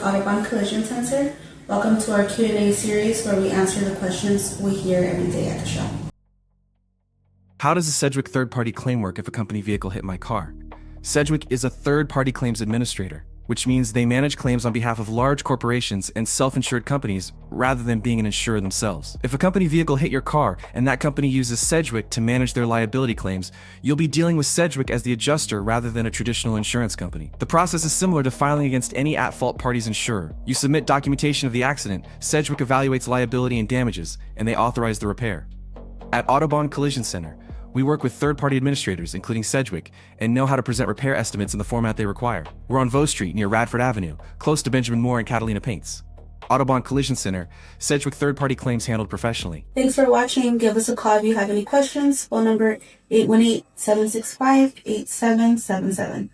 Autobahn Collision Center. Welcome to our Q&A series where we answer the questions we hear every day at the shop. How does a Sedgwick third-party claim work if a company vehicle hit my car? Sedgwick is a third-party claims administrator, which means they manage claims on behalf of large corporations and self-insured companies rather than being an insurer themselves. If a company vehicle hit your car and that company uses Sedgwick to manage their liability claims, you'll be dealing with Sedgwick as the adjuster rather than a traditional insurance company. The process is similar to filing against any at-fault party's insurer. You submit documentation of the accident, Sedgwick evaluates liability and damages, and they authorize the repair. At Autobahn Collision Center, we work with third-party administrators, including Sedgwick, and know how to present repair estimates in the format they require. We're on Vaux Street near Radford Avenue, close to Benjamin Moore and Catalina Paints. Autobahn Collision Center, Sedgwick third-party claims handled professionally. Thanks for watching. Give us a call if you have any questions. Phone number 818-765-8777.